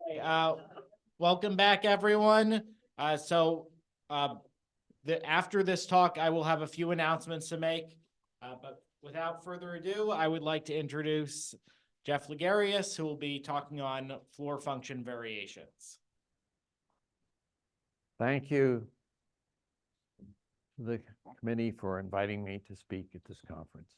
Okay, welcome back, everyone. After this talk, I will have a few announcements to make. But without further ado, I would like to introduce Jeff Lagarias, who will be talking on floor function variations. Thank you to the committee for inviting me to speak at this conference.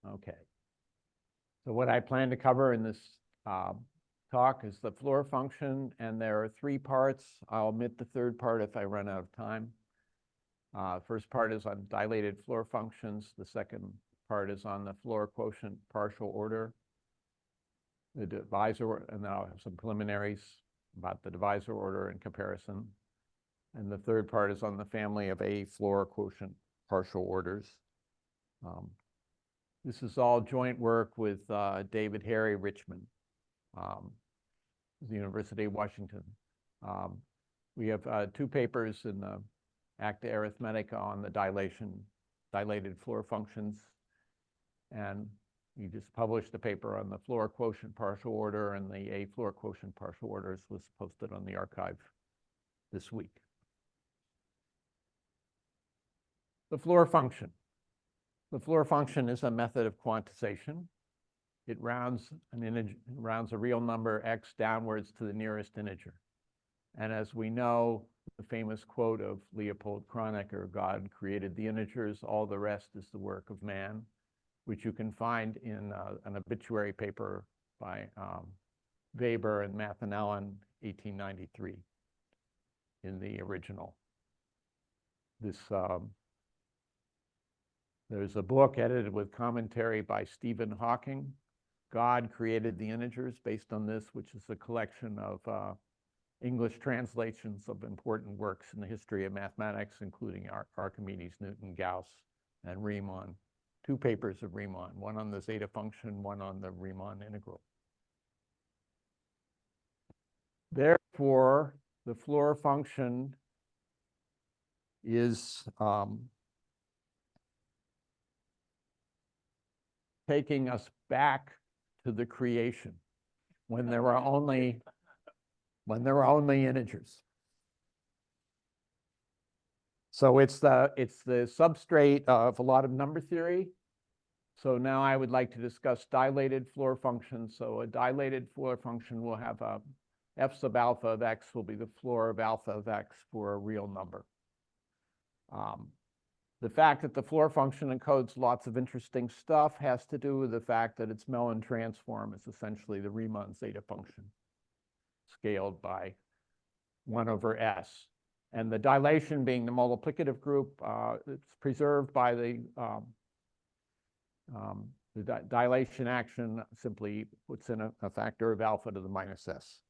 Okay. So what I plan to cover in this talk is the floor function, and there are three parts. I'll omit the third part if I run out of time. First part is on dilated floor functions. The second part is on the floor quotient partial order, the divisor, and then I'll have some preliminaries about the divisor order and comparison. And the third part is on the family of A floor quotient partial orders. This is all joint work with David Harry Richmond, the University of Washington. We have two papers in the Acta Arithmetica on the dilated floor functions. And we just published a paper on the floor quotient partial order, and the A floor quotient partial orders was posted on the archive this week. The floor function. The floor function is a method of quantization. It rounds a real number x downwards to the nearest integer. And as we know, the famous quote of Leopold Kronecker, "God created the integers, all the rest is the work of man," which you can find in an obituary paper by Weber and Mathenellen, 1893, in the original. There's a book edited with commentary by Stephen Hawking, "God Created the Integers," based on this, which is a collection of English translations of important works in the history of mathematics, including Archimedes, Newton, Gauss, and Riemann. Two papers of Riemann, one on the zeta function, one on the Riemann integral. Therefore, the floor function is taking us back to the creation when there were only integers. So it's the substrate of a lot of number theory. So now I would like to discuss dilated floor functions. So a dilated floor function will have a f sub alpha of x will be the floor of alpha of x for a real number. The fact that the floor function encodes lots of interesting stuff has to do with the fact that its Mellin transform is essentially the Riemann zeta function scaled by 1 over s. And the dilation being the multiplicative group, it's preserved by the dilation action simply puts in a factor of alpha to the minus s.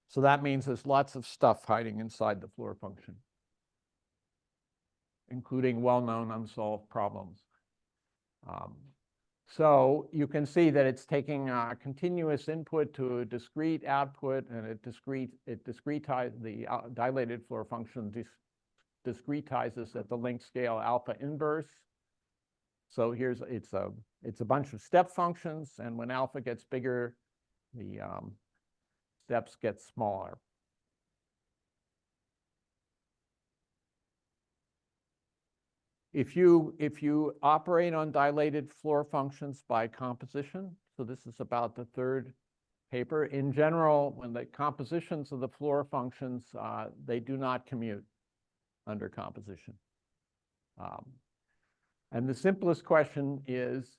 So that means there's lots of stuff hiding inside the floor function, including well-known unsolved problems. So you can see that it's taking a continuous input to a discrete output, and the dilated floor function discretizes at the length scale alpha inverse. So it's a bunch of step functions, and when alpha gets bigger, the steps get smaller. If you operate on dilated floor functions by composition, so this is about the third paper, in general, when the compositions of the floor functions, they do not commute under composition. And the simplest question is,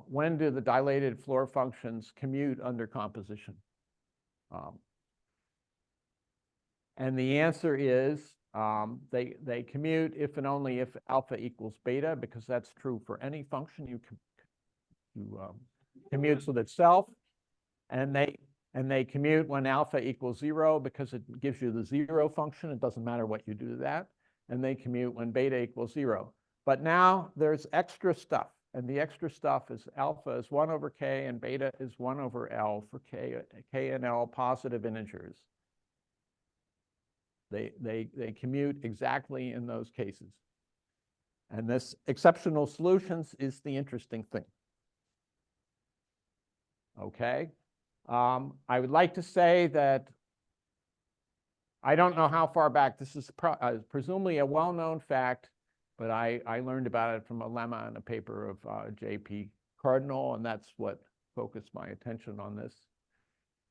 when do the dilated floor functions commute under composition? And the answer is, they commute if and only if alpha equals beta, because that's true for any function. You commutes with itself, and they commute when alpha equals 0, because it gives you the 0 function. It doesn't matter what you do to that. And they commute when beta equals 0. But now there's extra stuff, and the extra stuff is alpha is 1 over k and beta is 1 over L for k and L positive integers. They commute exactly in those cases. And this exceptional solutions is the interesting thing. Okay. I would like to say that I don't know how far back this is, presumably a well-known fact, but I learned about it from a lemma in a paper of J.P. Cardinal, and that's what focused my attention on this.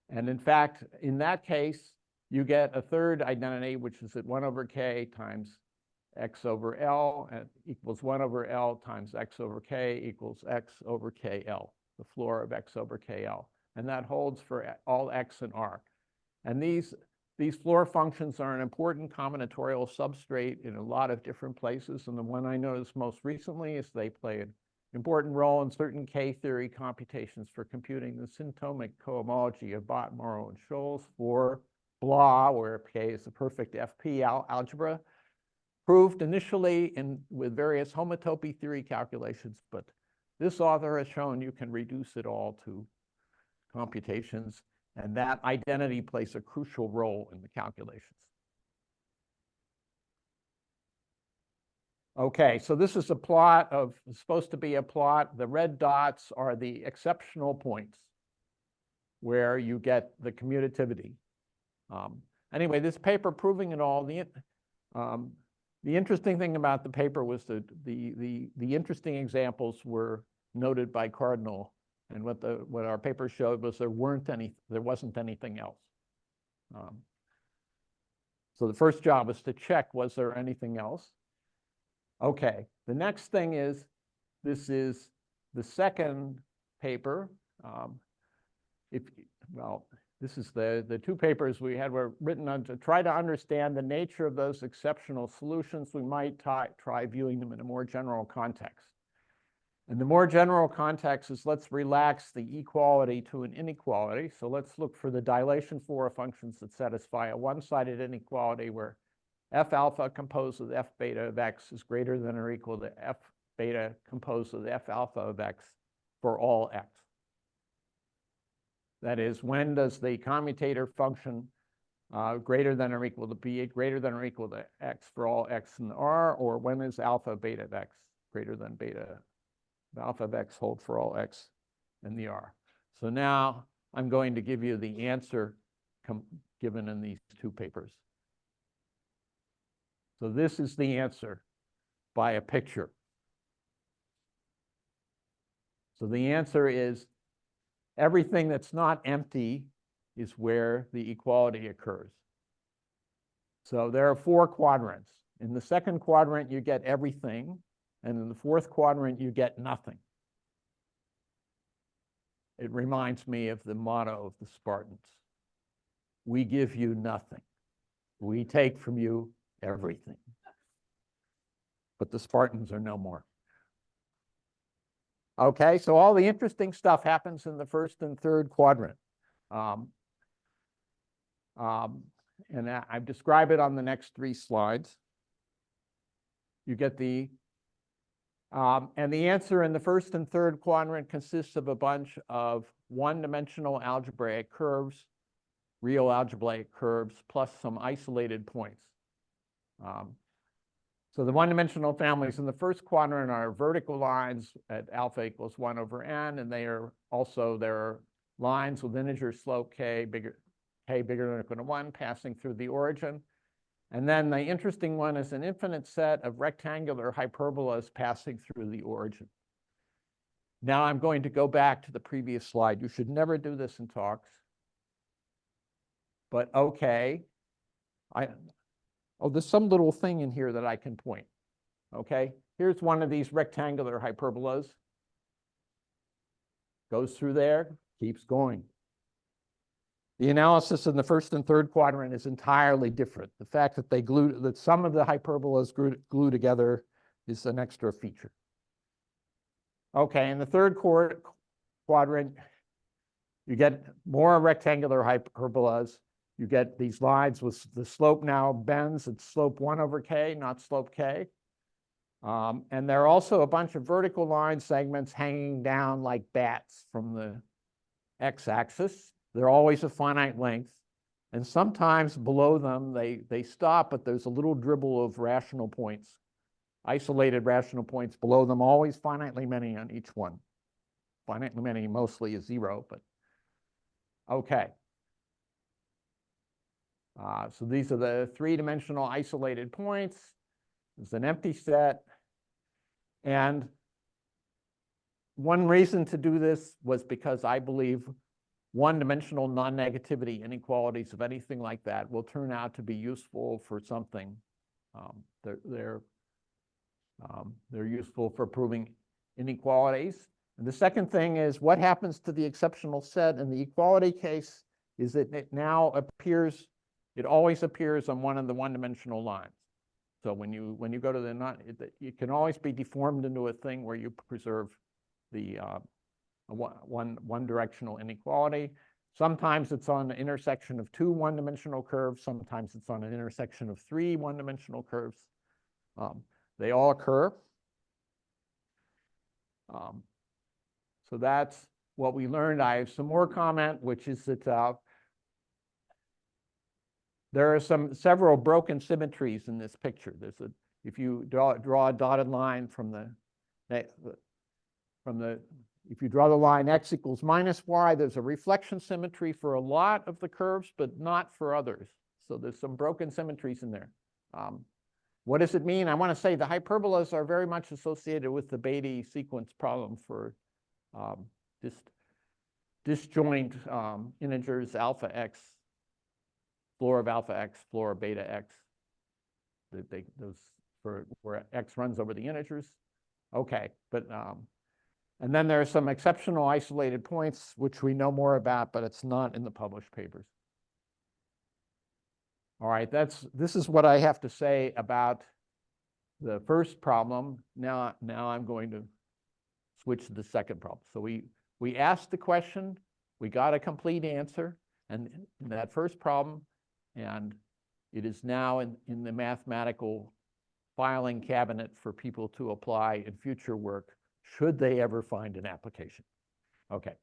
And in fact, in that case, you get a third identity, which is at 1 over k times x over L equals 1 over L times x over k equals x over KL, the floor of x over KL. And that holds for all x and r. And these floor functions are an important combinatorial substrate in a lot of different places. And the one I noticed most recently is they play an important role in certain K-theory computations for computing the symptomic cohomology of Bott, Morrow, and Scholes for blah, where K is a perfect FP algebra, proved initially with various homotopy theory calculations, but this author has shown you can reduce it all to computations, and that identity plays a crucial role in the calculations. Okay, so this is a plot of, it's supposed to be a plot. The red dots are the exceptional points where you get the commutativity. Anyway, this paper proving it all, the interesting thing about the paper was that the interesting examples were noted by Cardinal, and what our paper showed was there wasn't anything else. So the first job was to check, was there anything else? Okay, the next thing is, this is the second paper. This is the two papers we had were written on to try to understand the nature of those exceptional solutions. We might try viewing them in a more general context. And the more general context is, let's relax the equality to an inequality. So let's look for the dilation floor functions that satisfy a one-sided inequality where f alpha composed with f beta of x is greater than or equal to f beta composed with f alpha of x for all x. That is, when does the commutator function greater than or equal to b greater than or equal to x for all x in R, or when is alpha beta of x greater than beta alpha of x hold for all x in the R. So now I'm going to give you the answer given in these two papers. So this is the answer by a picture. So the answer is everything that's not empty is where the equality occurs. So there are 4 quadrants. In the second quadrant, you get everything. And in the fourth quadrant, you get nothing. It reminds me of the motto of the Spartans. We give you nothing. We take from you everything. But the Spartans are no more. Okay, so all the interesting stuff happens in the first and third quadrant. And I describe it on the next 3 slides. You get and the answer in the first and third quadrant consists of a bunch of one-dimensional algebraic curves, real algebraic curves, plus some isolated points. So the one-dimensional families in the first quadrant are vertical lines at alpha equals 1 over n, and there are lines with integer slope k bigger than or equal to 1 passing through the origin. And then the interesting one is an infinite set of rectangular hyperbolas passing through the origin. Now I'm going to go back to the previous slide. You should never do this in talks. But okay, there's some little thing in here that I can point. Okay, here's one of these rectangular hyperbolas. Goes through there, keeps going. The analysis in the first and third quadrant is entirely different. The fact that that some of the hyperbolas glue together is an extra feature. Okay, in the third quadrant, you get more rectangular hyperbolas. You get these lines with the slope now bends. It's slope 1 over k, not slope k. And there are also a bunch of vertical line segments hanging down like bats from the x-axis. They're always a finite length. And sometimes below them, they stop, but there's a little dribble of rational points isolated rational points below them, always finitely many on each one. Finitely many mostly is 0, but okay. So these are the three-dimensional isolated points. It's an empty set. And one reason to do this was because I believe one-dimensional non-negativity inequalities of anything like that will turn out to be useful for something. They're useful for proving inequalities. And the second thing is what happens to the exceptional set in the equality case is that it now appears, it always appears on one of the one-dimensional lines. So when you go to the non, it can always be deformed into a thing where you preserve the one directional inequality. Sometimes it's on the intersection of two one-dimensional curves. Sometimes it's on an intersection of three one-dimensional curves. They all occur. So that's what we learned. I have some more comment, which is that there are several broken symmetries in this picture. There's if you draw a dotted line if you draw the line x equals minus y, there's a reflection symmetry for a lot of the curves, but not for others. So there's some broken symmetries in there. What does it mean? I want to say the hyperbolas are very much associated with the Beatty sequence problem for disjoint integers alpha x, floor of alpha x, floor of beta x. Those for where x runs over the integers. Okay, but and then there are some exceptional isolated points which we know more about, but it's not in the published papers. All right, this is what I have to say about the first problem. Now I'm going to switch to the second problem. So we asked the question, we got a complete answer, and in that first problem, and it is now in the mathematical filing cabinet for people to apply in future work, should they ever find an application. Okay.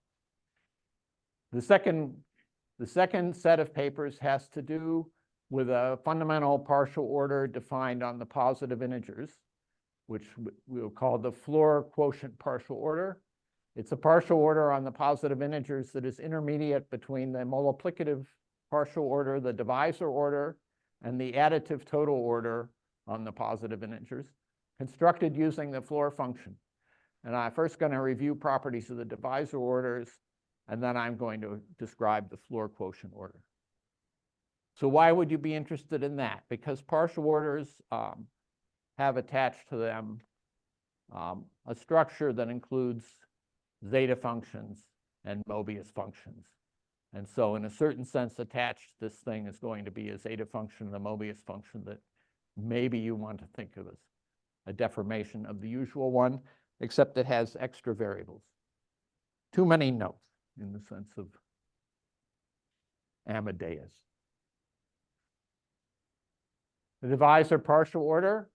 The second set of papers has to do with a fundamental partial order defined on the positive integers, which we'll call the floor quotient partial order. It's a partial order on the positive integers that is intermediate between the multiplicative partial order, the divisor order, and the additive total order on the positive integers, constructed using the floor function. And I'm first going to review properties of the divisor orders, and then I'm going to describe the floor quotient order. So why would you be interested in that? Because partial orders have attached to them a structure that includes zeta functions and Mobius functions. And so in a certain sense, attached this thing is going to be a zeta function and a Mobius function that maybe you want to think of as a deformation of the usual one, except it has extra variables. Too many notes in the sense of Amadeus. The divisor partial order.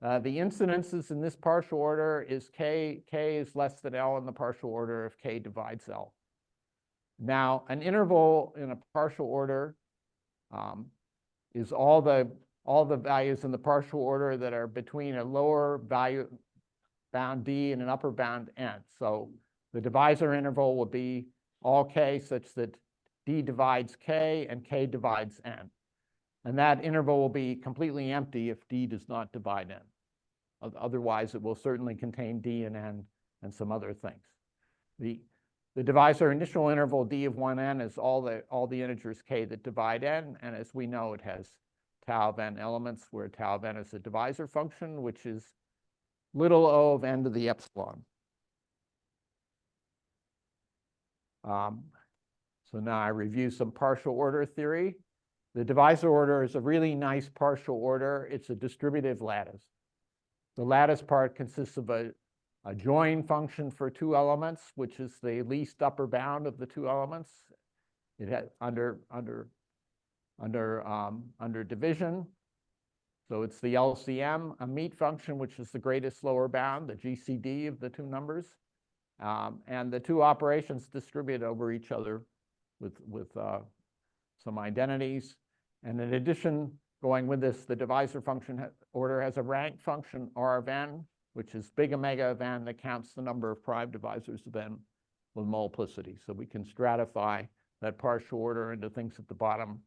The incidences in this partial order is k is less than L in the partial order if k divides L. Now, an interval in a partial order is all the values in the partial order that are between a lower value bound d and an upper bound n. So the divisor interval will be all k such that d divides k and k divides n. And that interval will be completely empty if d does not divide n. Otherwise, it will certainly contain d and n and some other things. The divisor initial interval d of 1n is all the integers k that divide n, and as we know, it has tau of n elements, where tau of n is a divisor function, which is little o of n to the epsilon. So now I review some partial order theory. The divisor order is a really nice partial order. It's a distributive lattice. The lattice part consists of a join function for two elements, which is the least upper bound of the two elements. It has under division. So it's the LCM, a meet function, which is the greatest lower bound, the GCD of the two numbers. And the two operations distribute over each other with some identities. And in addition, going with this, the divisor function order has a rank function R of n, which is big omega of n that counts the number of prime divisors of n with multiplicity. So we can stratify that partial order into things at the bottom.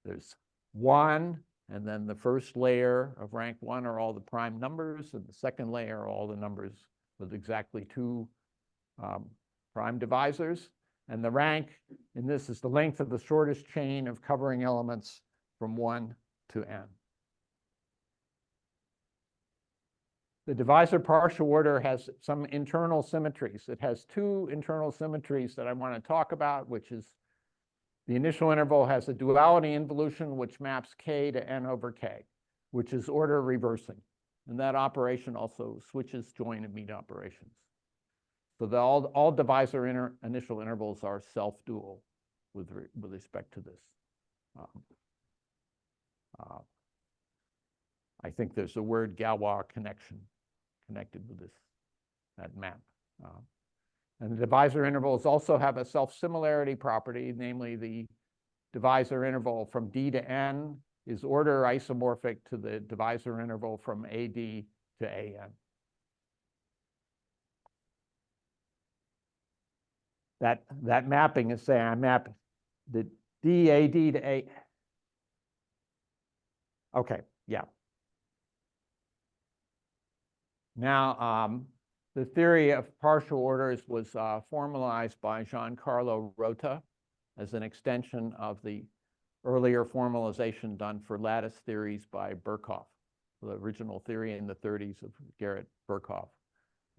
There's 1, and then the first layer of rank 1 are all the prime numbers, and the second layer are all the numbers with exactly 2 prime divisors. And the rank in this is the length of the shortest chain of covering elements from 1 to n. The divisor partial order has some internal symmetries. It has 2 internal symmetries that I want to talk about, which is the initial interval has a duality involution which maps k to n over k, which is order reversing. And that operation also switches join and meet operations. So all divisor initial intervals are self-dual with respect to this. I think there's a word Galois connection connected with that map. And the divisor intervals also have a self-similarity property, namely the divisor interval from D to N is order isomorphic to the divisor interval from AD to AN. That mapping is saying I map the DAD to A. Okay, yeah. Now, the theory of partial orders was formalized by Giancarlo Rota as an extension of the earlier formalization done for lattice theories by Birkhoff, the original theory in the 30s of Garrett Birkhoff.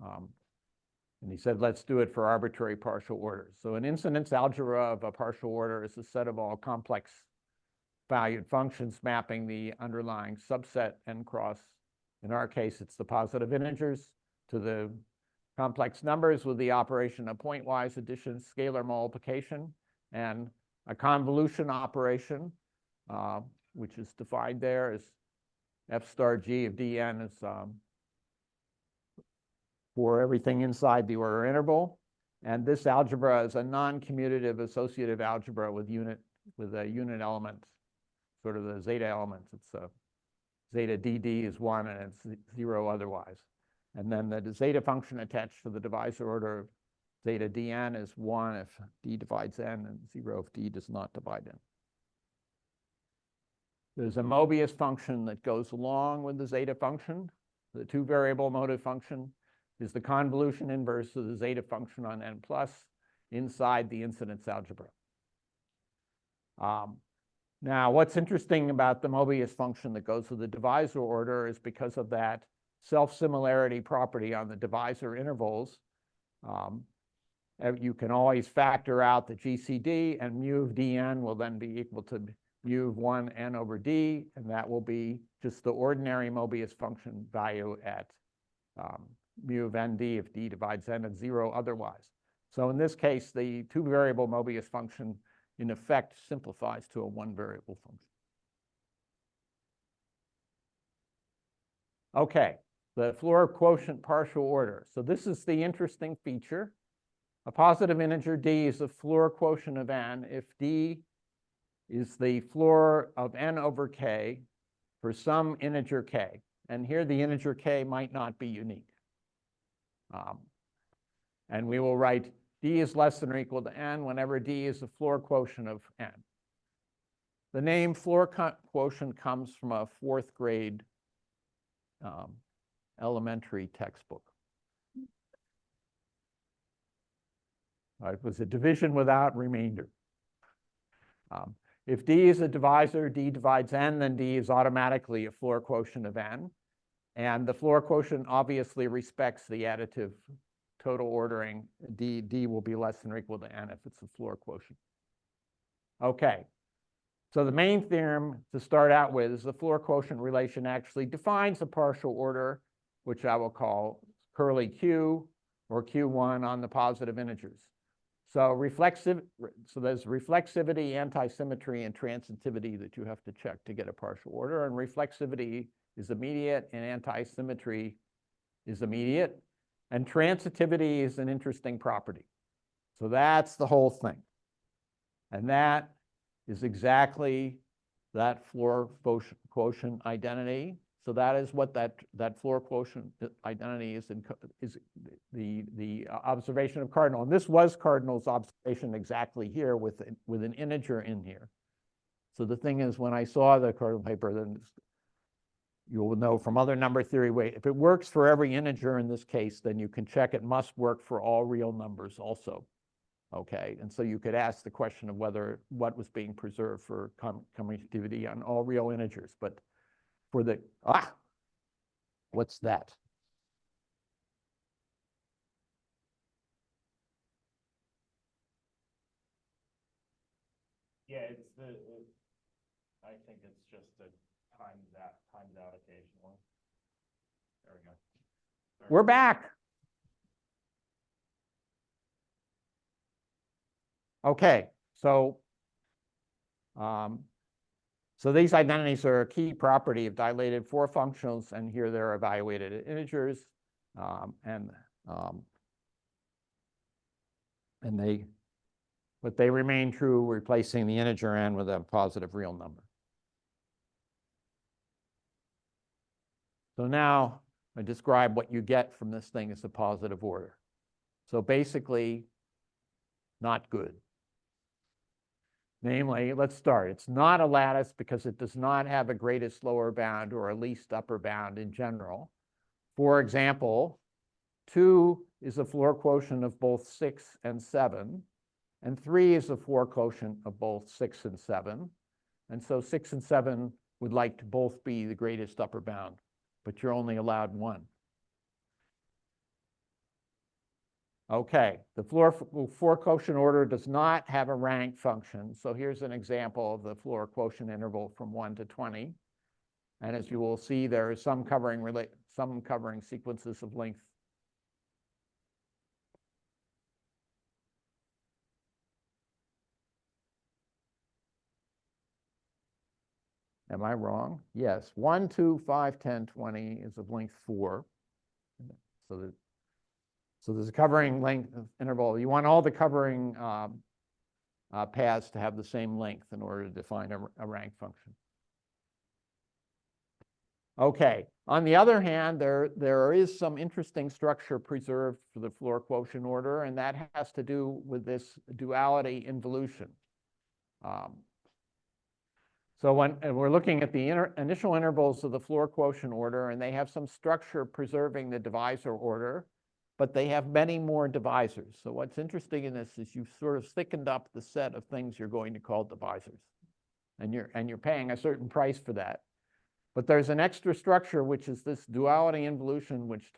And he said, let's do it for arbitrary partial orders. So an incidence algebra of a partial order is a set of all complex valued functions mapping the underlying subset n cross. In our case, it's the positive integers to the complex numbers with the operation of pointwise addition, scalar multiplication, and a convolution operation, which is defined there as f star g of dn is for everything inside the order interval. And this algebra is a non-commutative associative algebra with a unit element, sort of the zeta elements. It's zeta dd is 1 and it's 0 otherwise. And then the zeta function attached to the divisor order of zeta dn is 1 if d divides n and 0 if d does not divide n. There's a Mobius function that goes along with the zeta function. The 2-variable motive function is the convolution inverse of the zeta function on n plus inside the incidence algebra. Now, what's interesting about the Mobius function that goes with the divisor order is because of that self-similarity property on the divisor intervals, you can always factor out the GCD, and mu of dn will then be equal to mu of 1 n over d, and that will be just the ordinary Mobius function value at mu of nd if d divides n and 0 otherwise. So in this case, the 2-variable Mobius function in effect simplifies to a 1-variable function. Okay, the Floor quotient partial order. So this is the interesting feature. A positive integer d is the Floor quotient of n if d is the floor of n over k for some integer k. And here the integer k might not be unique. And we will write d is less than or equal to n whenever d is the floor quotient of n. The name floor quotient comes from a 4th grade elementary textbook. It was a division without remainder. If d is a divisor, d divides n, then d is automatically a floor quotient of n. And the floor quotient obviously respects the additive total ordering. D will be less than or equal to n if it's a floor quotient. Okay, so the main theorem to start out with is the floor quotient relation actually defines a partial order, which I will call curly q or q1 on the positive integers. So there's reflexivity, anti-symmetry, and transitivity that you have to check to get a partial order. And reflexivity is immediate and anti-symmetry is immediate. And transitivity is an interesting property. So that's the whole thing. And that is exactly that floor quotient identity. So that is what that floor quotient identity is, is the observation of cardinal. And this was cardinal's observation exactly here with an integer in here. So the thing is, when I saw the cardinal paper, then you will know from other number theory, wait, if it works for every integer in this case, then you can check it must work for all real numbers also. Okay, and so you could ask the question of what was being preserved for commutativity on all real integers. But for the, what's that? Yeah, I think it's just a times out occasionally. There we go. We're back. Okay, so these identities are a key property of dilated four functionals, and here they're evaluated at integers, but they remain true, replacing the integer n with a positive real number. So now I describe what you get from this thing as a positive order. So basically, not good. Namely, let's start. It's not a lattice because it does not have a greatest lower bound or a least upper bound in general. For example, 2 is a floor quotient of both 6 and 7, and 3 is a floor quotient of both 6 and 7. And so 6 and 7 would like to both be the greatest upper bound, but you're only allowed one. Okay, the floor quotient order does not have a rank function. So here's an example of the floor quotient interval from 1 to 20. And as you will see, there is some covering sequences of length. Am I wrong? Yes, 1, 2, 5, 10, 20 is of length 4. So there's a covering length interval. You want all the covering paths to have the same length in order to define a rank function. Okay, on the other hand, there is some interesting structure preserved for the floor quotient order, and that has to do with this duality involution. So when we're looking at the initial intervals of the floor quotient order, and they have some structure preserving the divisor order, but they have many more divisors. So what's interesting in this is you've sort of thickened up the set of things you're going to call divisors, and you're paying a certain price for that. But there's an extra structure, which is this duality involution, which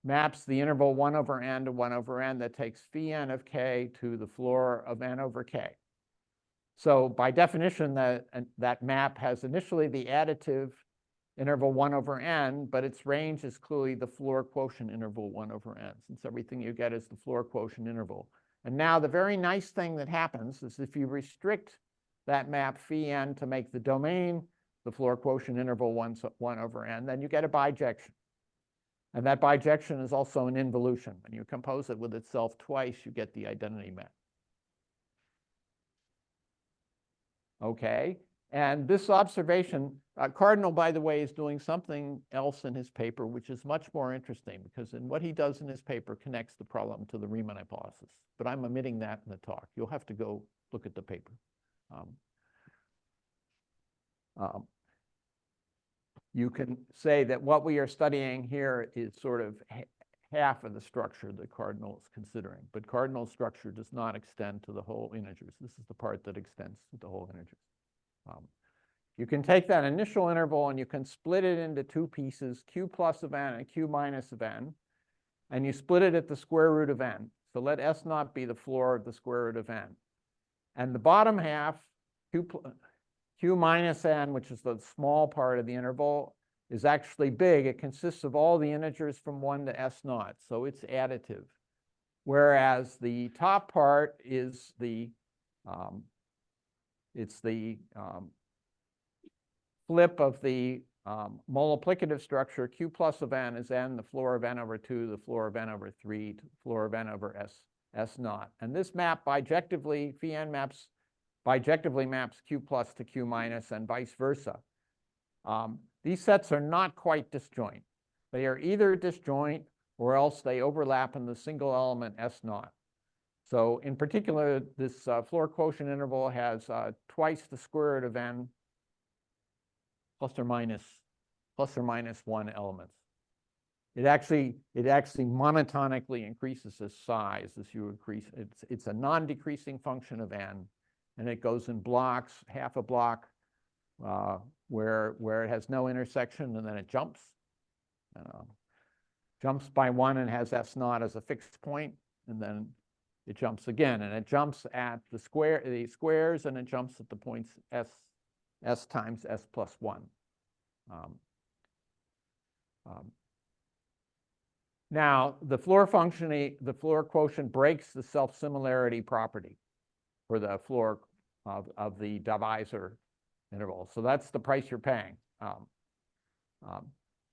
maps the interval 1 over n to 1 over n that takes phi n of k to the floor of n over k. So by definition, that map has initially the additive interval 1 over n, but its range is clearly the floor quotient interval 1 over n, since everything you get is the floor quotient interval. And now the very nice thing that happens is if you restrict that map phi n to make the domain the floor quotient interval 1 over n, then you get a bijection. And that bijection is also an involution. When you compose it with itself twice, you get the identity map. Okay, and this observation, Cardinal, by the way, is doing something else in his paper, which is much more interesting, because what he does in his paper connects the problem to the Riemann hypothesis. But I'm omitting that in the talk. You'll have to go look at the paper. You can say that what we are studying here is sort of half of the structure that Cardinal is considering, but Cardinal's structure does not extend to the whole integers. This is the part that extends to the whole integers. You can take that initial interval and you can split it into two pieces, q plus of n and q minus of n, and you split it at the square root of n. So let S naught be the floor of the square root of n. And the bottom half, q minus n, which is the small part of the interval, is actually big. It consists of all the integers from 1 to S naught, so it's additive. Whereas the top part is the flip of the multiplicative structure. Q plus of n is n, the floor of n over 2, the floor of n over 3, the floor of n over S naught. And this map bijectively, phi n maps bijectively maps Q plus to Q minus and vice versa. These sets are not quite disjoint. They are either disjoint or else they overlap in the single element S naught. So in particular, this Floor quotient interval has twice the square root of n plus or minus 1 elements. It actually monotonically increases its size as you increase. It's a non-decreasing function of n, and it goes in blocks, half a block where it has no intersection, and then it jumps by 1 and has S naught as a fixed point, and then it jumps again, and it jumps at the squares, and it jumps at the points s times s plus 1. Now, the floor quotient breaks the self-similarity property for the floor of the divisor interval. So that's the price you're paying.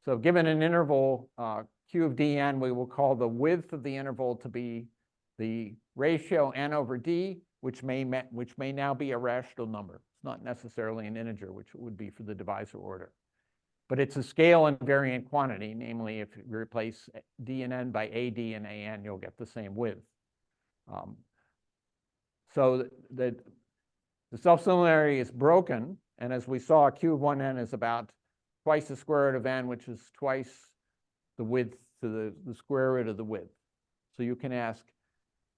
So given an interval Q of dn, we will call the width of the interval to be the ratio n over d, which may now be a rational number. It's not necessarily an integer, which it would be for the divisor order. But it's a scale invariant quantity, namely if you replace d and n by ad and an, you'll get the same width. So the self-similarity is broken, and as we saw, Q of 1n is about twice the square root of n, which is twice the width to the square root of the width. So you can ask,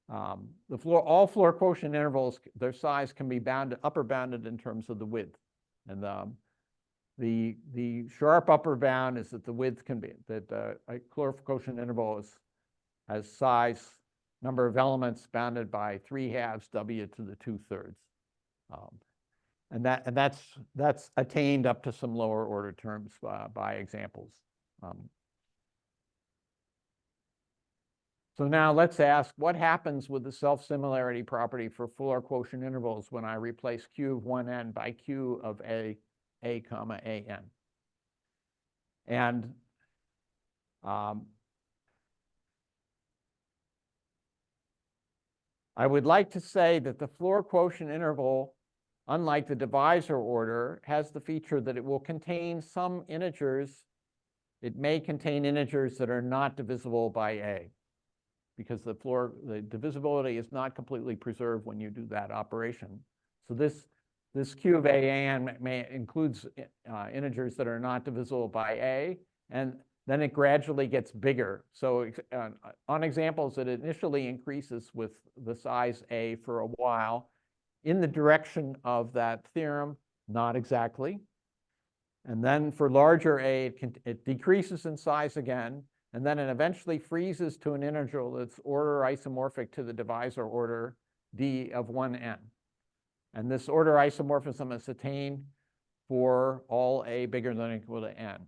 all floor quotient intervals, their size can be upper bounded in terms of the width. And the sharp upper bound is that the width can be, that a floor quotient interval has size, number of elements bounded by 3/2 w to the 2/3. And that's attained up to some lower order terms by examples. So now let's ask what happens with the self-similarity property for floor quotient intervals when I replace Q of 1n by Q of a comma an. And I would like to say that the floor quotient interval, unlike the divisor order, has the feature that it will contain some integers. It may contain integers that are not divisible by a, because the divisibility is not completely preserved when you do that operation. So this Q of an includes integers that are not divisible by a, and then it gradually gets bigger. So on examples, it initially increases with the size a for a while in the direction of that theorem, not exactly. And then for larger a, it decreases in size again, and then it eventually freezes to an integral that's order isomorphic to the divisor order d of 1n. And this order isomorphism is attained for all a bigger than or equal to n.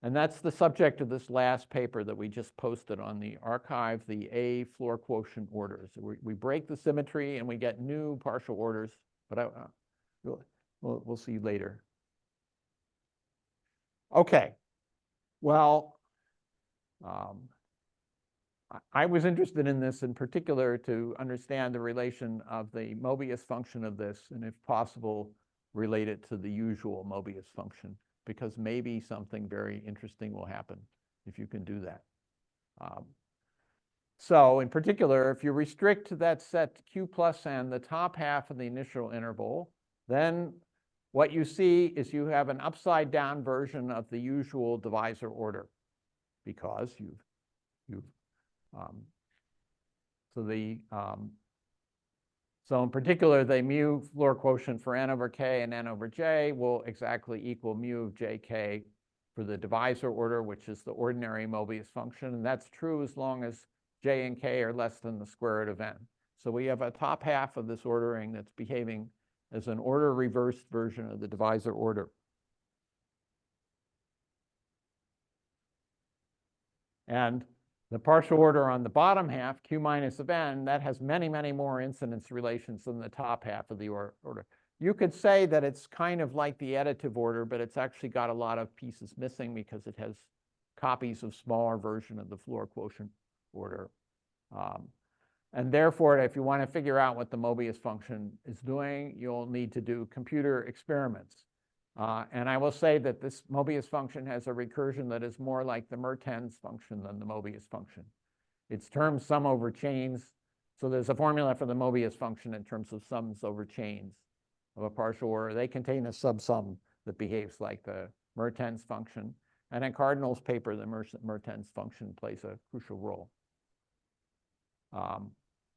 And that's the subject of this last paper that we just posted on the archive, the A floor quotient orders. We break the symmetry and we get new partial orders, but we'll see later. Okay, well, I was interested in this in particular to understand the relation of the Mobius function of this, and if possible, relate it to the usual Mobius function, because maybe something very interesting will happen if you can do that. So in particular, if you restrict to that set Q plus n, the top half of the initial interval, then what you see is you have an upside down version of the usual divisor order, because so in particular, the mu floor quotient for n over k and n over j will exactly equal mu of jk for the divisor order, which is the ordinary Mobius function. And that's true as long as j and k are less than the square root of n. So we have a top half of this ordering that's behaving as an order reversed version of the divisor order. And the partial order on the bottom half, q minus of n, that has many, many more incidence relations than the top half of the order. You could say that it's kind of like the additive order, but it's actually got a lot of pieces missing because it has copies of smaller version of the floor quotient order. And therefore, if you want to figure out what the Mobius function is doing, you'll need to do computer experiments. And I will say that this Mobius function has a recursion that is more like the Mertens function than the Mobius function. Its terms sum over chains. So there's a formula for the Mobius function in terms of sums over chains of a partial order. They contain a subsum that behaves like the Mertens function. And in Cardinal's paper, the Mertens function plays a crucial role.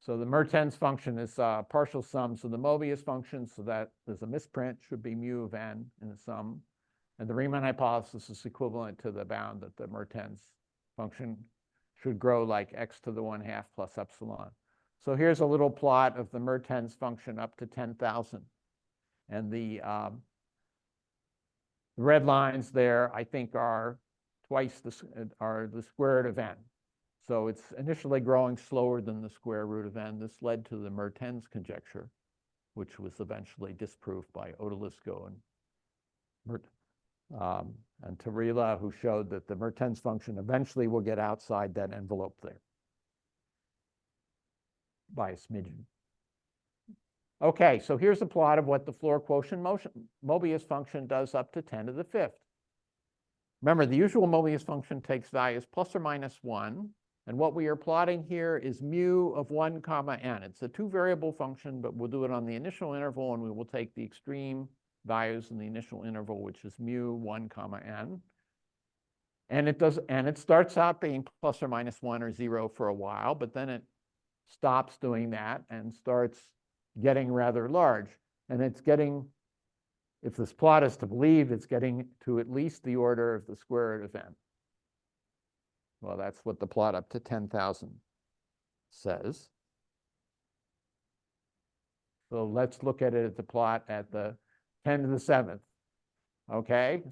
So the Mertens function is partial sums of the Mobius function, so that there's a misprint, should be mu of n in the sum. And the Riemann hypothesis is equivalent to the bound that the Mertens function should grow like x to the 1/2 plus epsilon. So here's a little plot of the Mertens function up to 10,000. And the red lines there, I think, are twice the square root of n. So it's initially growing slower than the square root of n. This led to the Mertens conjecture, which was eventually disproved by Odalisco and Tarila, who showed that the Mertens function eventually will get outside that envelope there by a smidgen. Okay, so here's a plot of what the floor quotient Mobius function does up to 10 to the 5th. Remember, the usual Mobius function takes values plus or minus 1. And what we are plotting here is mu of 1 comma n. It's a two-variable function, but we'll do it on the initial interval, and we will take the extreme values in the initial interval, which is mu 1 comma n. And it starts out being plus or minus 1 or 0 for a while, but then it stops doing that and starts getting rather large. And it's getting, if this plot is to believe, it's getting to at least the order of the square root of n. Well, that's what the plot up to 10,000 says. So let's look at it at the plot at the 10 to the 7th. Okay,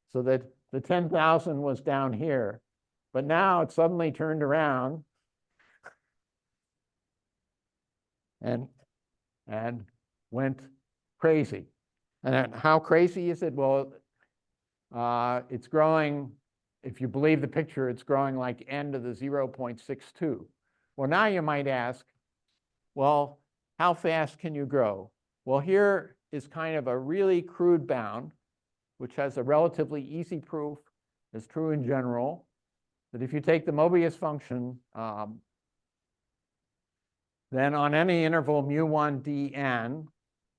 so that the 10,000 was down here, but now it suddenly turned around and went crazy. And how crazy is it? Well, it's growing. If you believe the picture, it's growing like n to the 0.62. Well, now you might ask, well, how fast can you grow? Well, here is kind of a really crude bound, which has a relatively easy proof. It's true in general, that if you take the Mobius function, then on any interval mu1 dn,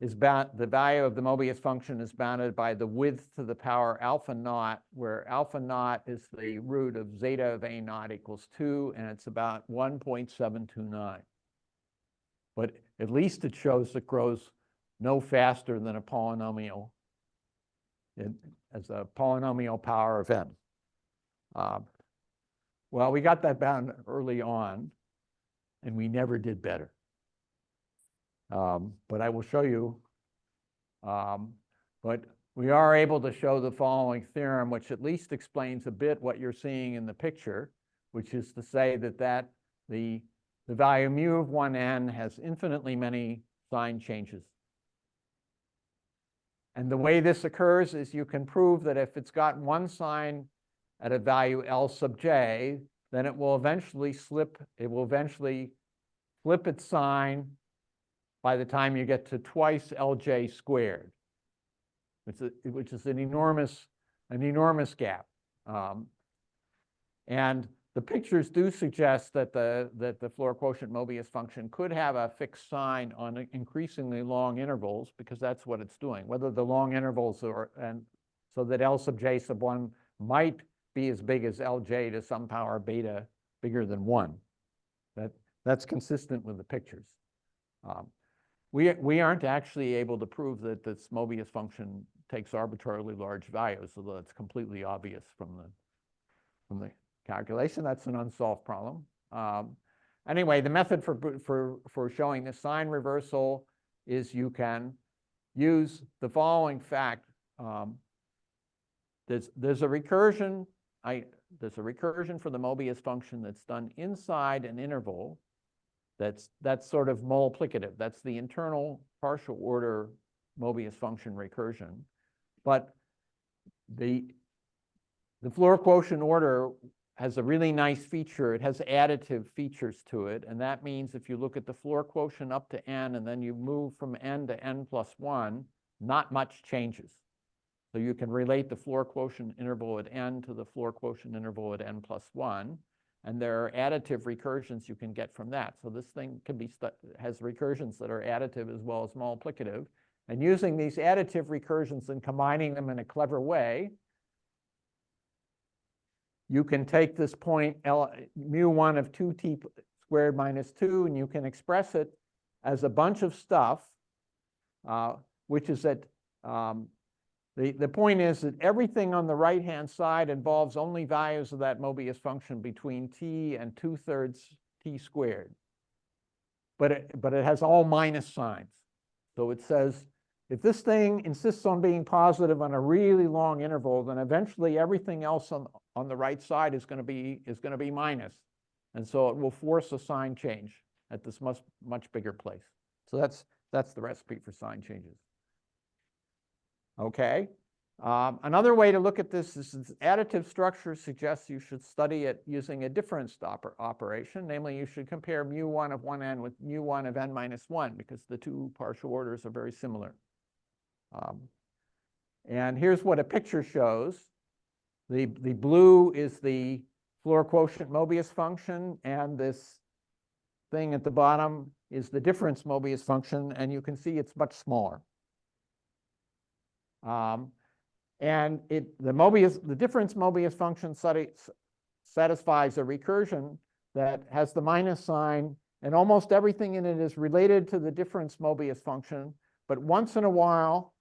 the value of the Mobius function is bounded by the width to the power alpha naught, where alpha naught is the root of zeta of a naught equals 2, and it's about 1.729. But at least it shows it grows no faster than a polynomial as a polynomial power of n. Well, we got that bound early on, and we never did better. But I will show you. But we are able to show the following theorem, which at least explains a bit what you're seeing in the picture, which is to say that the value mu of 1n has infinitely many sign changes. And the way this occurs is you can prove that if it's got one sign at a value L sub j, then it will eventually flip its sign by the time you get to twice Lj squared, which is an enormous gap. And the pictures do suggest that the floor quotient Mobius function could have a fixed sign on increasingly long intervals, because that's what it's doing. Whether the long intervals and so that L sub j sub 1 might be as big as Lj to some power beta bigger than 1. That's consistent with the pictures. We aren't actually able to prove that this Mobius function takes arbitrarily large values, although it's completely obvious from the calculation. That's an unsolved problem. Anyway, the method for showing the sign reversal is you can use the following fact. There's a recursion. There's a recursion for the Mobius function that's done inside an interval. That's sort of multiplicative. That's the internal partial order Mobius function recursion. But the floor quotient order has a really nice feature. It has additive features to it. And that means if you look at the floor quotient up to n, and then you move from n to n plus 1, not much changes. So you can relate the floor quotient interval at n to the floor quotient interval at n plus 1. And there are additive recursions you can get from that. So this thing can be has recursions that are additive as well as multiplicative. And using these additive recursions and combining them in a clever way, you can take this point mu1 of 2t squared minus 2, and you can express it as a bunch of stuff, which is that the point is that everything on the right-hand side involves only values of that Mobius function between t and 2/3 t squared. But it has all minus signs. So it says, if this thing insists on being positive on a really long interval, then eventually everything else on the right side is going to be minus. And so it will force a sign change at this much bigger place. So that's the recipe for sign changes. Okay. Another way to look at this is additive structure suggests you should study it using a difference operation. Namely, you should compare mu1 of 1n with mu1 of n minus 1, because the two partial orders are very similar. And here's what a picture shows. The blue is the floor quotient Mobius function, and this thing at the bottom is the difference Mobius function, and you can see it's much smaller. And the difference Mobius function satisfies a recursion that has the minus sign, and almost everything in it is related to the difference Mobius function. But once in a while,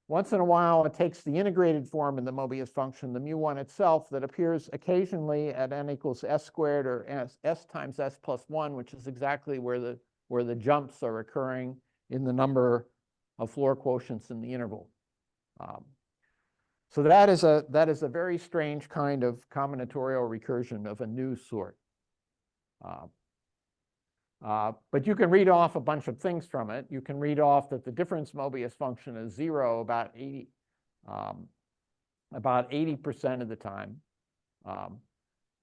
it takes the integrated form in the Mobius function, the mu1 itself, that appears occasionally at n equals s squared or s times s plus 1, which is exactly where the jumps are occurring in the number of floor quotients in the interval. So that is a very strange kind of combinatorial recursion of a new sort. But you can read off a bunch of things from it. You can read off that the difference Mobius function is 0 about 80% of the time.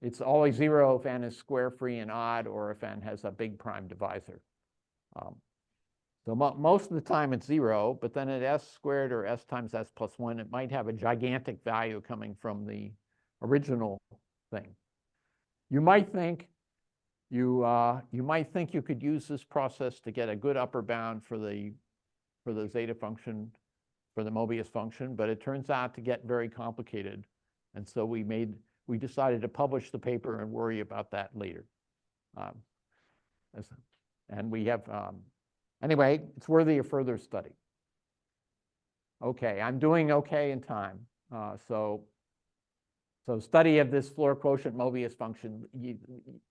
It's always 0 if n is square free and odd, or if n has a big prime divisor. So most of the time it's 0, but then at s squared or s times s plus 1, it might have a gigantic value coming from the original thing. You might think you could use this process to get a good upper bound for the zeta function, for the Mobius function, but it turns out to get very complicated. And so we decided to publish the paper and worry about that later. And we have, anyway, it's worthy of further study. Okay, I'm doing okay in time. So study of this floor quotient Mobius function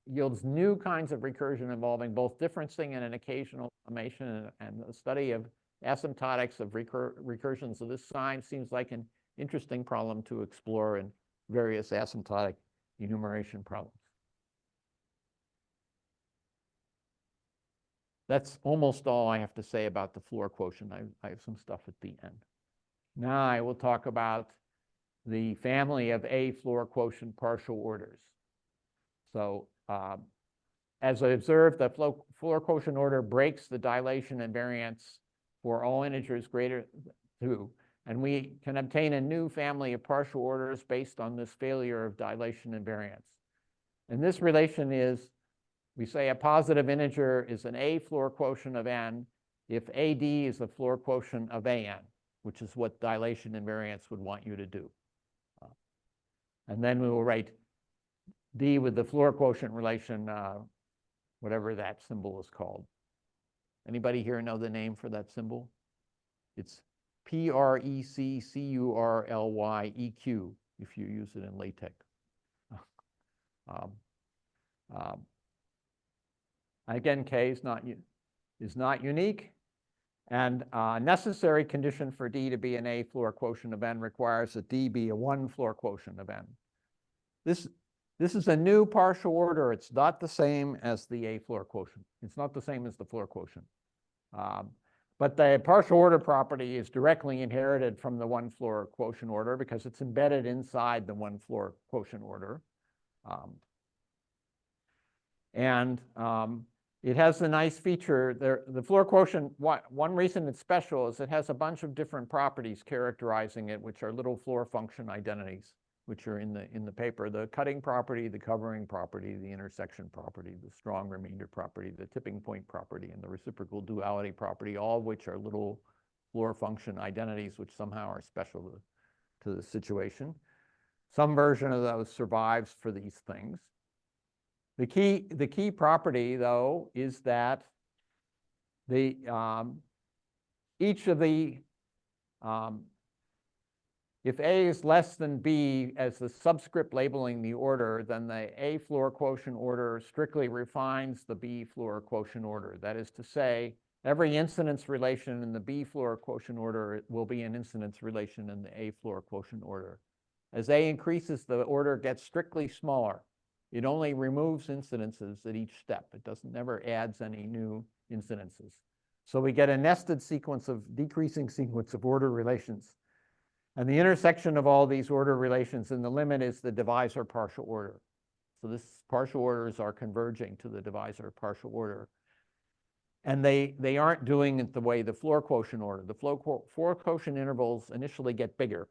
yields new kinds of recursion involving both differencing and an occasional summation, and the study of asymptotics of recursions of this sign seems like an interesting problem to explore in various asymptotic enumeration problems. That's almost all I have to say about the floor quotient. I have some stuff at the end. Now I will talk about the family of A floor quotient partial orders. So as I observed, the floor quotient order breaks the dilation invariance for all integers greater than 2, and we can obtain a new family of partial orders based on this failure of dilation invariance. And this relation is, we say a positive integer is an A floor quotient of n if AD is the floor quotient of AN, which is what dilation invariance would want you to do. And then we will write D with the floor quotient relation, whatever that symbol is called. Anybody here know the name for that symbol? It's PRECCURLYEQ if you use it in LaTeX. Again, K is not unique. And a necessary condition for D to be an A floor quotient of n requires that D be a 1 floor quotient of n. This is a new partial order. It's not the same as the A floor quotient. It's not the same as the floor quotient. But the partial order property is directly inherited from the 1 floor quotient order because it's embedded inside the 1 floor quotient order. It has a nice feature there. The floor quotient, one reason it's special is it has a bunch of different properties characterizing it, which are little floor function identities, which are in the paper. The cutting property, the covering property, the intersection property, the strong remainder property, the tipping point property, and the reciprocal duality property, all of which are little floor function identities, which somehow are special to the situation. Some version of those survives for these things. The key property, though, is that each of the if A is less than B as the subscript labeling the order, then the A floor quotient order strictly refines the B floor quotient order. That is to say, every incidence relation in the B floor quotient order will be an incidence relation in the A floor quotient order. As A increases, the order gets strictly smaller. It only removes incidences at each step. It never adds any new incidences. So we get a nested sequence of decreasing sequence of order relations. And the intersection of all these order relations in the limit is the divisor partial order. So this partial orders are converging to the divisor partial order. And they aren't doing it the way the floor quotient order. The floor quotient intervals initially get bigger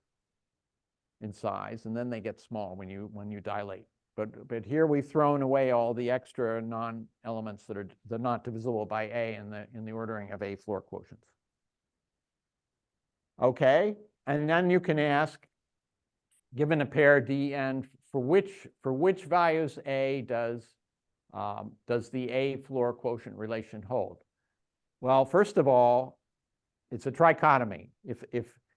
in size, and then they get small when you dilate. But here we've thrown away all the extra non-elements that are not divisible by A in the ordering of A floor quotients. Okay, and then you can ask, given a pair Dn, for which values A does the A floor quotient relation hold? Well, first of all, it's a trichotomy.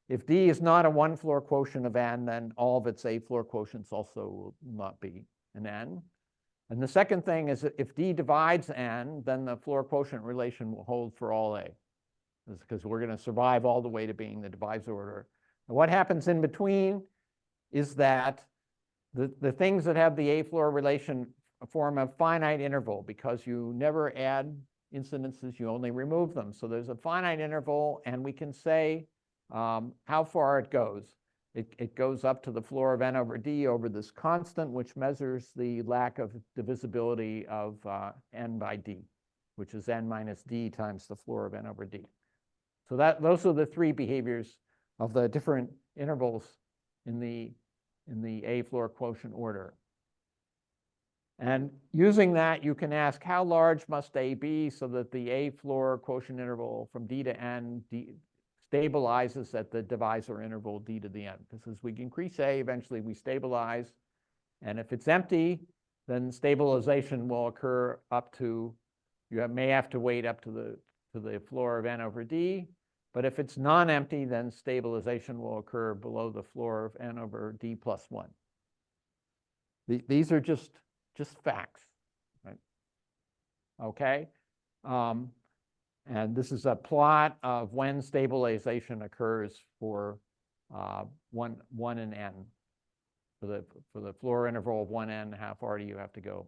If D is not a one floor quotient of n, then all of its A floor quotients also will not be an n. And the second thing is that if D divides n, then the floor quotient relation will hold for all A. That's because we're going to survive all the way to being the divisor order. And what happens in between is that the things that have the A floor relation form a finite interval because you never add incidences, you only remove them. So there's a finite interval, and we can say how far it goes. It goes up to the floor of n over d over this constant, which measures the lack of divisibility of n by d, which is n minus d times the floor of n over d. So those are the three behaviors of the different intervals in the A floor quotient order. And using that, you can ask how large must A be so that the A floor quotient interval from d to n stabilizes at the divisor interval d to the n. Because as we increase A, eventually we stabilize. And if it's empty, then stabilization will occur up to, you may have to wait up to the floor of n over d. But if it's non-empty, then stabilization will occur below the floor of n over d plus 1. These are just facts, right? Okay. And this is a plot of when stabilization occurs for 1 and n. For the floor interval of 1n, how far do you have to go?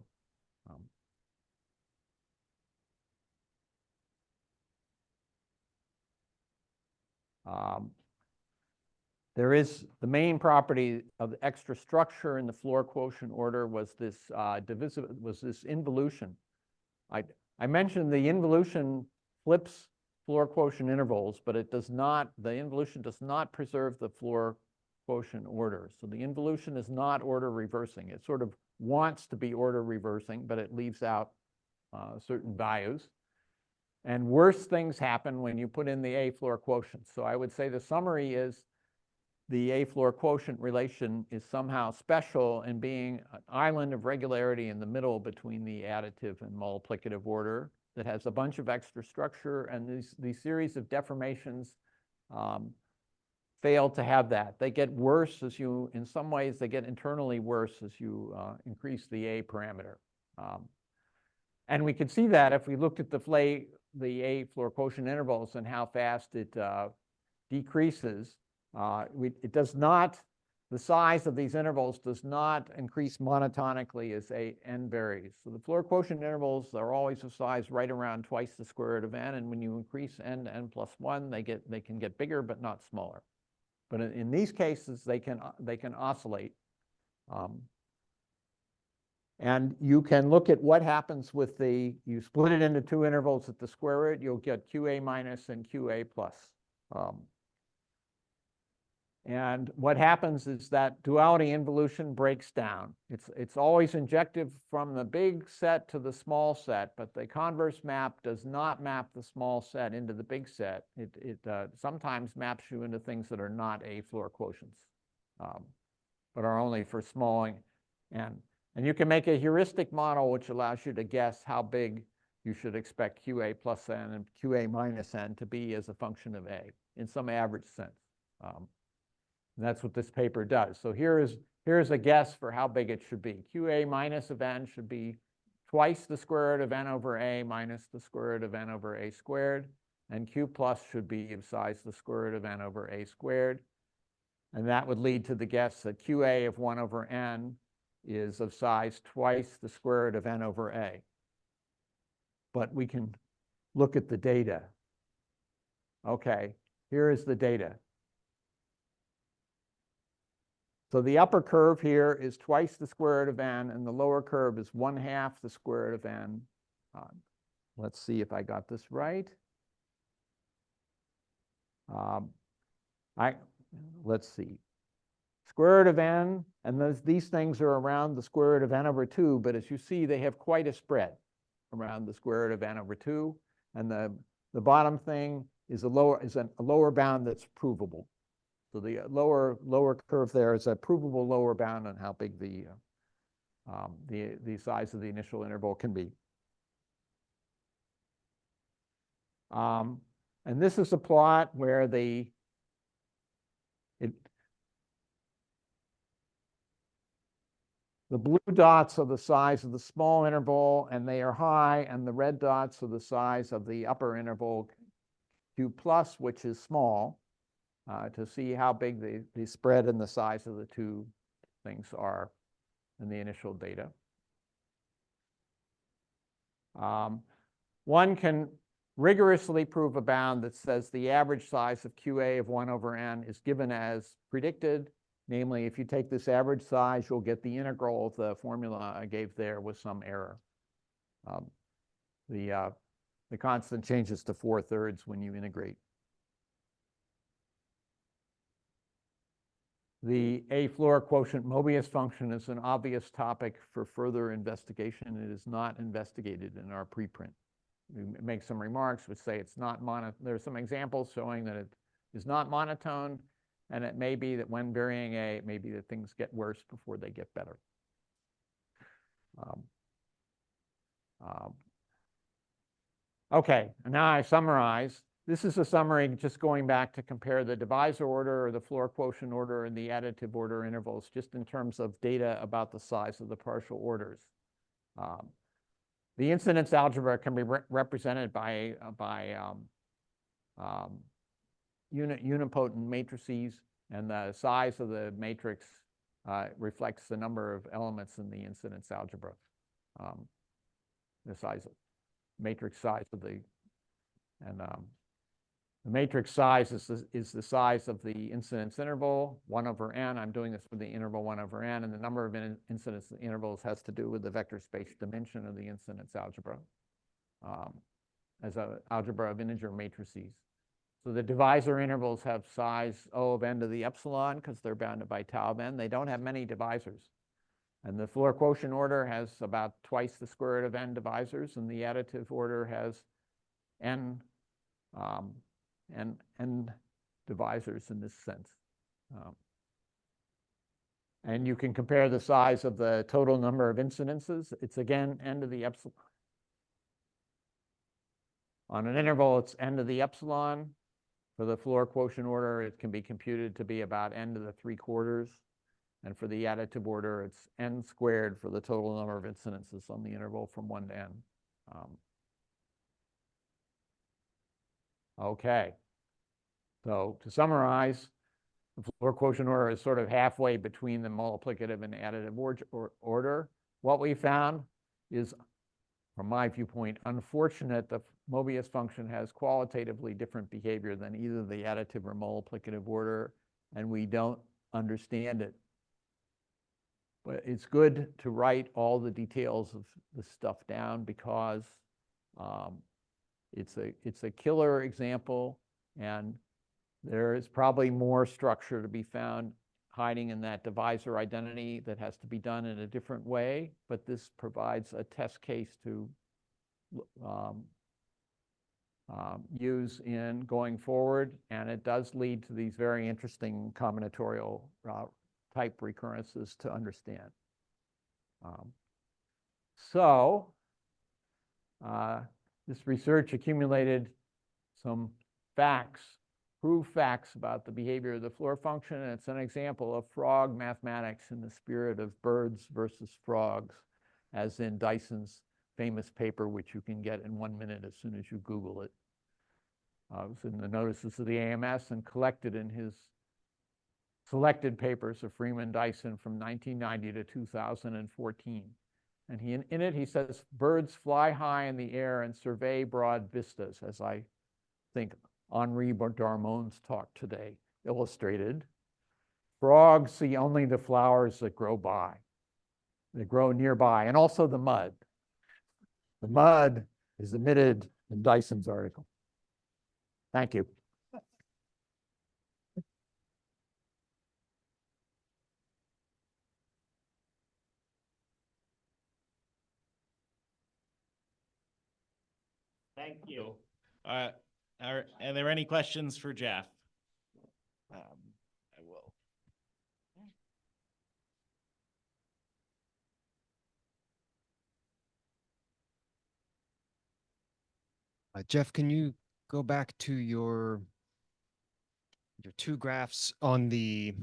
There is the main property of the extra structure in the floor quotient order was this involution. I mentioned the involution flips floor quotient intervals, but it does not. The involution does not preserve the floor quotient order. So the involution is not order reversing. It sort of wants to be order reversing, but it leaves out certain values. And worse things happen when you put in the A floor quotient. So I would say the summary is the A floor quotient relation is somehow special in being an island of regularity in the middle between the additive and multiplicative order that has a bunch of extra structure, and these series of deformations fail to have that. They get worse as you, in some ways, they get internally worse as you increase the A parameter. And we could see that if we looked at the A floor quotient intervals and how fast it decreases. It does not, the size of these intervals does not increase monotonically as n varies. So the floor quotient intervals are always of size right around twice the square root of n, and when you increase n to n plus 1, they can get bigger but not smaller. But in these cases, they can oscillate. And you can look at what happens with you split it into two intervals at the square root, you'll get QA minus and QA plus. And what happens is that duality involution breaks down. It's always injective from the big set to the small set, but the converse map does not map the small set into the big set. It sometimes maps you into things that are not A Floer quotients, but are only for small n. And you can make a heuristic model which allows you to guess how big you should expect QA plus n and QA minus n to be as a function of A in some average sense. And that's what this paper does. So here's a guess for how big it should be. QA minus of n should be twice the square root of n over a minus the square root of n over a squared. And Q plus should be of size the square root of n over a squared. And that would lead to the guess that QA of 1 over n is of size twice the square root of n over a. But we can look at the data. Okay, here is the data. So the upper curve here is twice the square root of n, and the lower curve is 1/2 the square root of n. Let's see if I got this right. Let's see. Square root of n, and these things are around the square root of n over 2, but as you see, they have quite a spread around the square root of n over 2, and the bottom thing is a lower bound that's provable. So the lower curve there is a provable lower bound on how big the size of the initial interval can be. And this is a plot where the blue dots are the size of the small interval, and they are high, and the red dots are the size of the upper interval Q plus, which is small. To see how big the spread and the size of the two things are in the initial data. One can rigorously prove a bound that says the average size of QA of 1 over n is given as predicted. Namely, if you take this average size, you'll get the integral of the formula I gave there with some error. The constant changes to 4/3 when you integrate. The A Floer quotient Mobius function is an obvious topic for further investigation. It is not investigated in our preprint. We make some remarks which say it's not there are some examples showing that it is not monotone, and it may be that when varying A, it may be that things get worse before they get better. Okay, and now I summarize. This is a summary just going back to compare the divisor order or the Floer quotient order and the additive order intervals, just in terms of data about the size of the partial orders. The incidence algebra can be represented by unipotent matrices, and the size of the matrix reflects the number of elements in the incidence algebra. The matrix size of the matrix size is the size of the incidence interval, 1 over n. I'm doing this for the interval 1 over n, and the number of incidence intervals has to do with the vector space dimension of the incidence algebra as an algebra of integer matrices. So the divisor intervals have size O of n to the epsilon because they're bounded by tau of n. They don't have many divisors. And the Floer quotient order has about twice the square root of n divisors, and the additive order has n divisors in this sense. And you can compare the size of the total number of incidences. It's again n to the epsilon. On an interval, it's n to the epsilon. For the Floer quotient order, it can be computed to be about n to the 3/4. And for the additive order, it's n squared for the total number of incidences on the interval from 1 to n. Okay, so to summarize, the Floer quotient order is sort of halfway between the multiplicative and additive order. What we found is, from my viewpoint, unfortunate. The Mobius function has qualitatively different behavior than either the additive or multiplicative order, and we don't understand it. But it's good to write all the details of the stuff down because it's a killer example, and there is probably more structure to be found hiding in that divisor identity that has to be done in a different way, but this provides a test case to use in going forward, and it does lead to these very interesting combinatorial type recurrences to understand. This research accumulated some facts, proved facts about the behavior of the floor function, and it's an example of frog mathematics in the spirit of birds versus frogs, as in Dyson's famous paper, which you can get in 1 minute as soon as you Google it. It was in the notices of the AMS and collected in his selected papers of Freeman Dyson from 1990 to 2014. And in it, he says, birds fly high in the air and survey broad vistas, as I think Henri Darmon's talk today illustrated. Frogs see only the flowers that grow nearby, and also the mud. The mud is omitted in Dyson's article. Thank you. Thank you. Are there any questions for Jeff? I will. Jeff, can you go back to your two graphs on it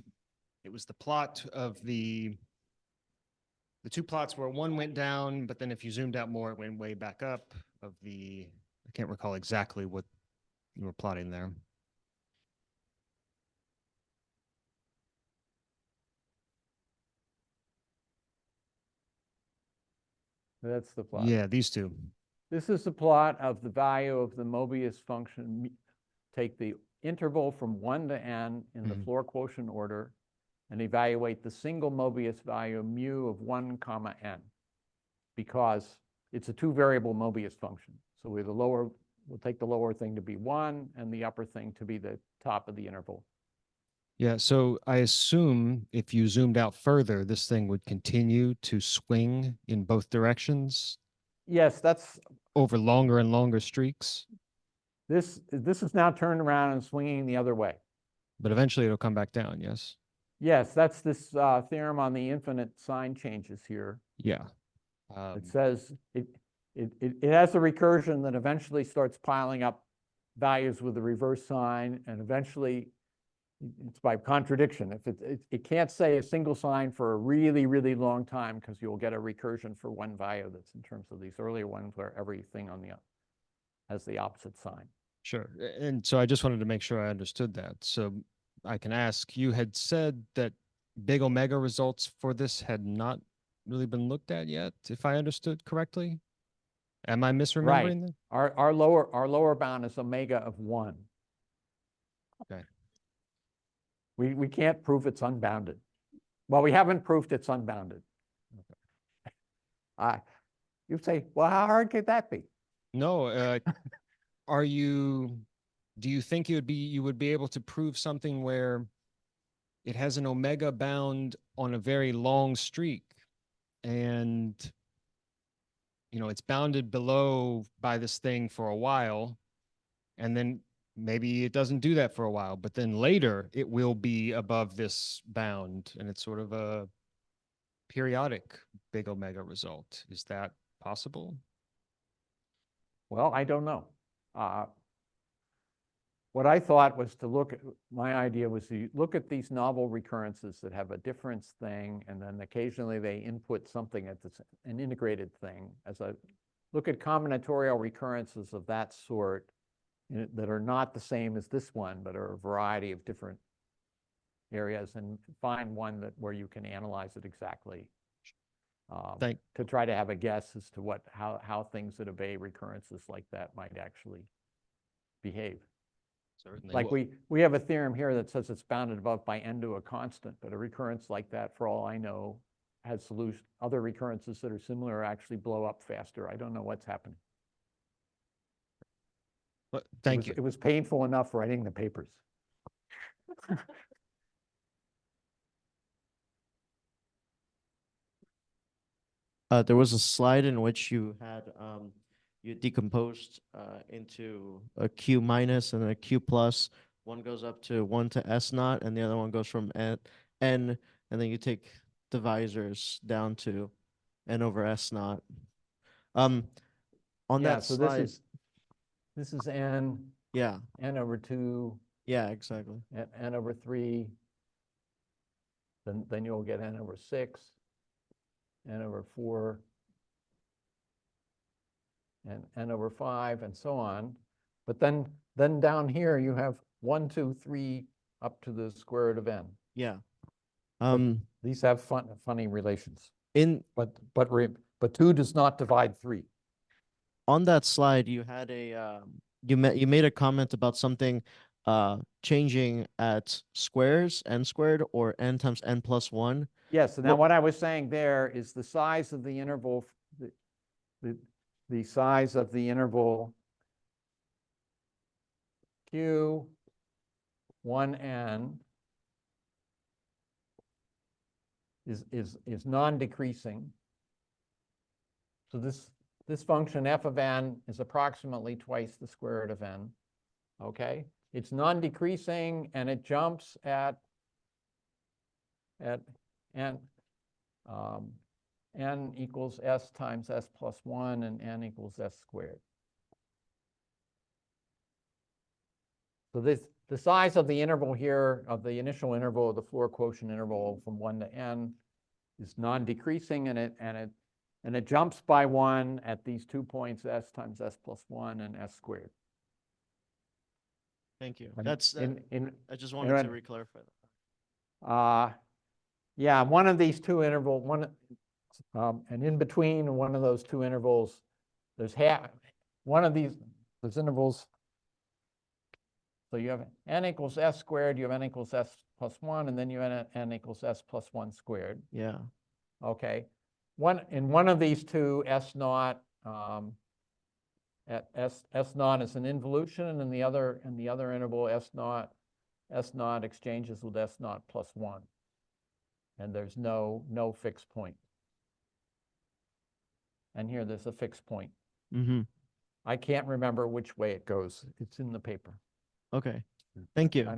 was the plot of the two plots where one went down, but then if you zoomed out more, it went way back up I can't recall exactly what you were plotting there. That's the plot. Yeah, these two. This is the plot of the value of the Mobius function. Take the interval from 1 to n in the floor quotient order and evaluate the single Mobius value mu of 1 comma n, because it's a two-variable Mobius function. So we'll take the lower thing to be 1 and the upper thing to be the top of the interval. Yeah, so I assume if you zoomed out further, this thing would continue to swing in both directions. Yes, that's over longer and longer streaks. this is now turned around and swinging the other way. But eventually it'll come back down, yes? Yes, that's this theorem on the infinite sign changes here. Yeah. It says it has a recursion that eventually starts piling up values with the reverse sign, and eventually it's by contradiction. If it can't say a single sign for a really, really long time, because you'll get a recursion for one value that's in terms of these earlier ones where everything on the has the opposite sign. Sure. And so I just wanted to make sure I understood that. So I can ask, you had said that big omega results for this had not really been looked at yet, if I understood correctly. Am I misremembering that? Our lower bound is omega of 1. Okay. We can't prove it's unbounded. Well, we haven't proved it's unbounded. Okay. You say, well, how hard could that be? No, do you think you would be able to prove something where it has an omega bound on a very long streak, and it's bounded below by this thing for a while, and then maybe it doesn't do that for a while, but then later it will be above this bound, and it's sort of a periodic big omega result. Is that possible? Well, I don't know. What I thought was my idea was to look at these novel recurrences that have a difference thing, and then occasionally they input something at an integrated thing. Look at combinatorial recurrences of that sort that are not the same as this one, but are a variety of different areas, and find one where you can analyze it exactly. To try to have a guess as to how things that obey recurrences like that might actually behave. Certainly. Like we have a theorem here that says it's bounded above by n to a constant, but a recurrence like that, for all I know, has solution, other recurrences that are similar actually blow up faster. I don't know what's happening. But thank It you. was painful enough writing the papers. There was a slide in which you had you decomposed into a Q minus and a Q plus. One goes up to 1 to S naught, and the other one goes from N, and then you take divisors down to N over S naught. On Yeah, that so slide, this is N, yeah, N over 2, yeah, exactly. N over 3. Then you'll get N over 6, N over 4, and N over 5, and so on. But then down here, you have 1, 2, 3 up to the square root of N. Yeah. These have funny relations. In But 2 does not divide 3. on that slide, you had a you made a comment about something changing at squares, n squared or n times n plus 1. Yes, so now What- what I was saying there is the size of the interval, the size of the interval Q 1n is non-decreasing. So this function f of n is approximately twice the square root of n. Okay, it's non-decreasing and it jumps at n n equals s times s plus 1 and n equals s squared. So the size of the interval here, of the initial interval of the floor quotient interval from 1 to n, is non-decreasing, and it jumps by 1 at these 2 points, s times s plus 1 and s squared. Thank you. And That's in I just wanted to in- reclarify that. yeah, one of these two interval, and in between one of those two intervals, there's one of these intervals. So you have n equals s squared, you have n equals s plus 1, and then you have n equals s plus 1 squared. Yeah. Okay. In one of these two, s naught, at s naught is an involution, and in the other interval, s naught exchanges with s naught plus 1. And there's no fixed point. And here there's a fixed point. Mm-hmm. I can't remember which way it goes. It's in the paper. Okay. Thank you.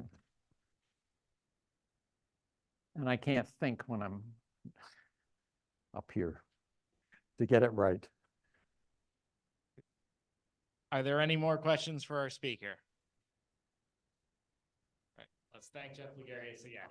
And I can't think when I'm up here to get it right. Are there any more questions for our speaker? All right, let's thank Jeff Lagarias again.